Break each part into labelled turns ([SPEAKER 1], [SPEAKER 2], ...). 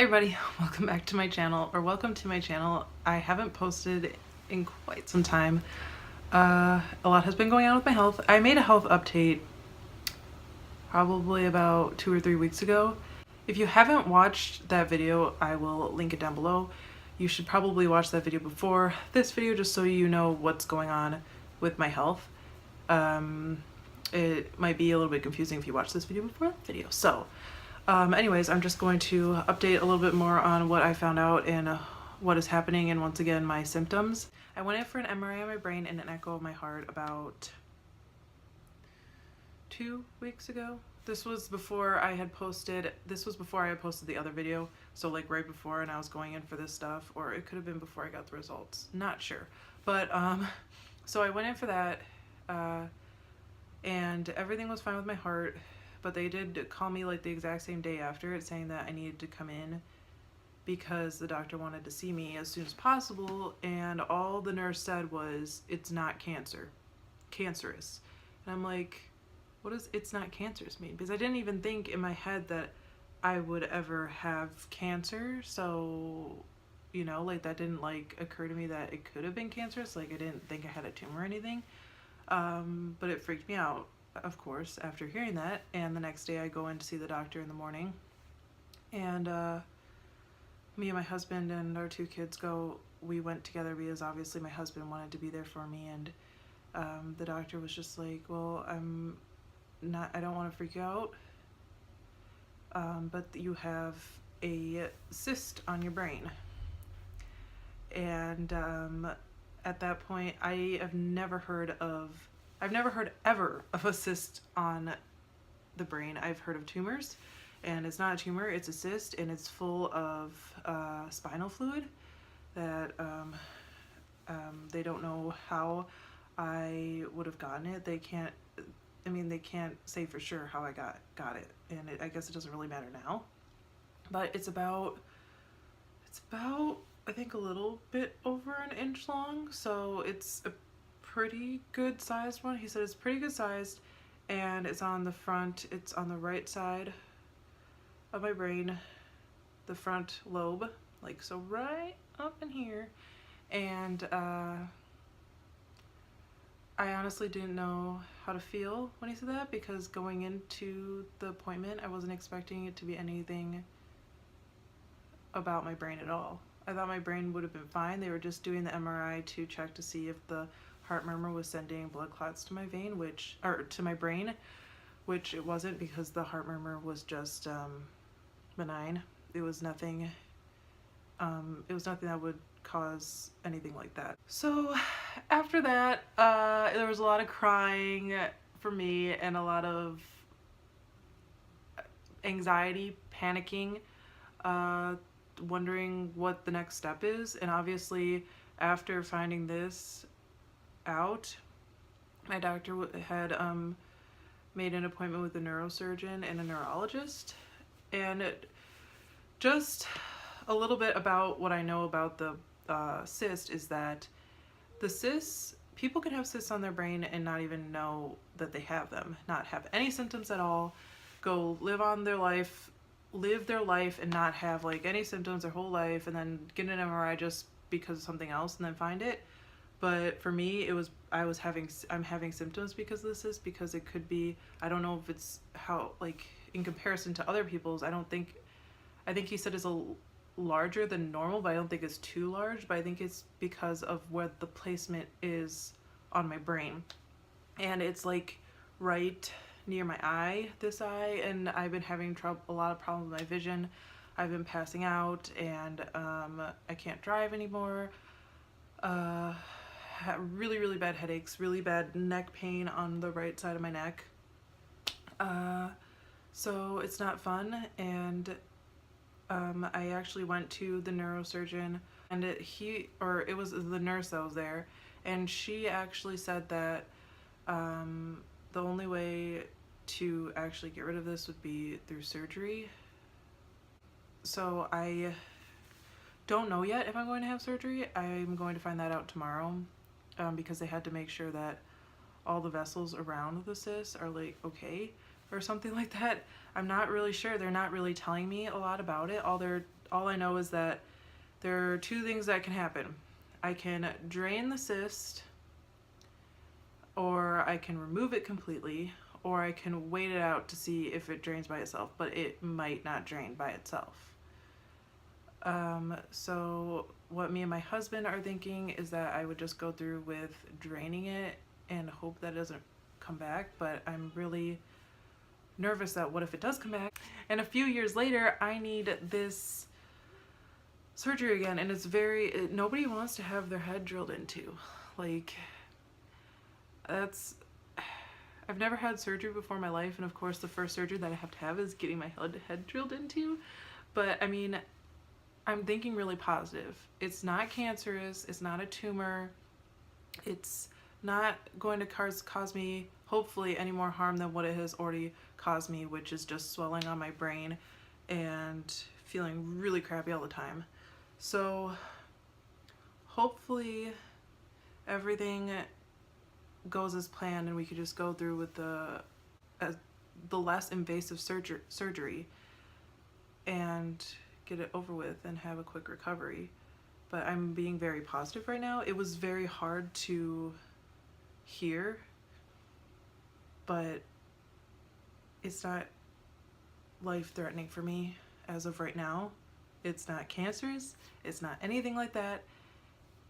[SPEAKER 1] everybody, welcome back to my channel, or welcome to my channel. I haven't posted in quite some time. A lot has been going on with my health. I made a health update probably about 2 or 3 weeks ago. If you haven't watched that video, I will link it down below. You should probably watch that video before this video just so you know what's going on with my health. It might be a little bit confusing if you watch this video before that video. So anyways, I'm just going to update a little bit more on what I found out and what is happening, and once again my symptoms. I went in for an MRI of my brain and an echo of my heart about 2 weeks ago. This was before I had posted the other video, so like right before, and I was going in for this stuff, or it could have been before I got the results, not sure. But so I went in for that and everything was fine with my heart. But they did call me like the exact same day after it, saying that I needed to come in because the doctor wanted to see me as soon as possible, and all the nurse said was, it's not cancerous. And I'm like, what does it's not cancerous mean? Because I didn't even think in my head that I would ever have cancer. So, you know, like that didn't like occur to me that it could have been cancerous. Like I didn't think I had a tumor or anything. But it freaked me out, of course, after hearing that. And the next day I go in to see the doctor in the morning, and me and my husband and our 2 kids we went together because obviously my husband wanted to be there for me. And the doctor was just like, well, I don't want to freak you out, but you have a cyst on your brain. And at that point, I've never heard ever of a cyst on the brain. I've heard of tumors, and it's not a tumor, it's a cyst, and it's full of spinal fluid that they don't know how I would have gotten it. They can't say for sure how I got it, and I guess it doesn't really matter now. But it's about I think a little bit over an inch long, so it's a pretty good sized one. He said it's pretty good sized, and it's on the right side of my brain, the front lobe, like so right up in here. And I honestly didn't know how to feel when he said that, because going into the appointment I wasn't expecting it to be anything about my brain at all. I thought my brain would have been fine. They were just doing the MRI to check to see if the heart murmur was sending blood clots to my to my brain, which it wasn't, because the heart murmur was just benign. It was nothing that would cause anything like that. So after that, there was a lot of crying for me and a lot of anxiety, panicking, wondering what the next step is. And obviously after finding this out, my doctor had made an appointment with a neurosurgeon and a neurologist. And just a little bit about what I know about the cyst is that the cysts, people can have cysts on their brain and not even know that they have them, not have any symptoms at all, go live their life and not have like any symptoms their whole life, and then get an MRI just because of something else and then find it. But for me, I'm having symptoms because of the cyst, because it could be, I don't know if it's how, like in comparison to other people's, I think he said it's a larger than normal, but I don't think it's too large. But I think it's because of where the placement is on my brain, and it's like right near my eye, this eye, and I've been having a lot of problems with my vision. I've been passing out, and I can't drive anymore. Really bad headaches, really bad neck pain on the right side of my neck. So it's not fun. And I actually went to the neurosurgeon, and it was the nurse that was there, and she actually said that the only way to actually get rid of this would be through surgery. So I don't know yet if I'm going to have surgery. I'm going to find that out tomorrow, because they had to make sure that all the vessels around the cyst are like okay or something like that. I'm not really sure. They're not really telling me a lot about it. All they're all I know is that there are two things that can happen. I can drain the cyst, or I can remove it completely, or I can wait it out to see if it drains by itself, but it might not drain by itself. So what me and my husband are thinking is that I would just go through with draining it and hope that it doesn't come back, but I'm really nervous that what if it does come back? And a few years later, I need this surgery again, and nobody wants to have their head drilled into. Like, I've never had surgery before in my life, and of course the first surgery that I have to have is getting my head drilled into. But I mean, I'm thinking really positive. It's not cancerous, it's not a tumor, it's not going to cause me, hopefully, any more harm than what it has already caused me, which is just swelling on my brain and feeling really crappy all the time. So hopefully everything goes as planned and we could just go through with the less invasive surgery and get it over with and have a quick recovery. But I'm being very positive right now. It was very hard to hear, but it's not life-threatening for me as of right now. It's not cancerous, it's not anything like that,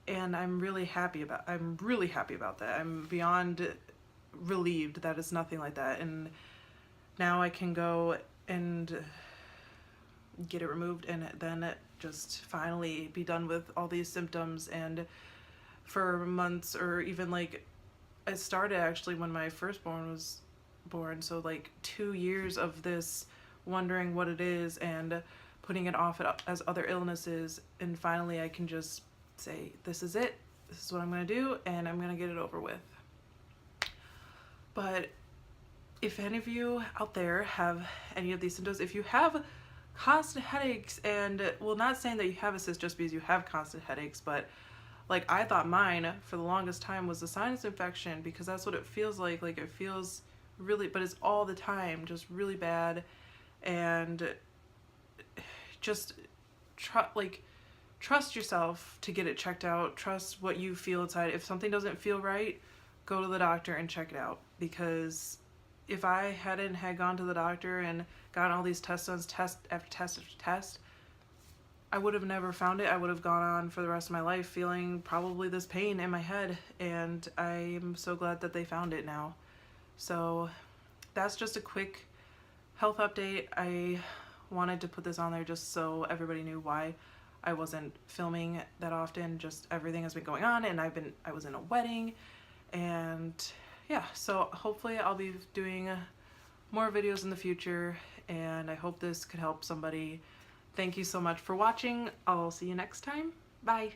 [SPEAKER 1] and I'm really happy about that. I'm beyond relieved that it's nothing like that, and now I can go and get it removed and then just finally be done with all these symptoms. And for months, or even like, it started actually when my firstborn was born, so like 2 years of this wondering what it is and putting it off as other illnesses, and finally I can just say, this is it, this is what I'm going to do, and I'm going to get it over with. But if any of you out there have any of these symptoms, if you have constant headaches, and, well, not saying that you have a cyst just because you have constant headaches, but like, I thought mine for the longest time was a sinus infection, because that's what it feels like it feels really, but it's all the time, just really bad. And just trust yourself to get it checked out. Trust what you feel inside. If something doesn't feel right, go to the doctor and check it out, because if I hadn't had gone to the doctor and gotten all these tests done, test after test after test, I would have never found it. I would have gone on for the rest of my life feeling probably this pain in my head, and I'm so glad that they found it now. So that's just a quick health update. I wanted to put this on there just so everybody knew why I wasn't filming that often. Just everything has been going on, and I was in a wedding, and yeah, so hopefully I'll be doing more videos in the future, and I hope this could help somebody. Thank you so much for watching. I'll see you next time. Bye.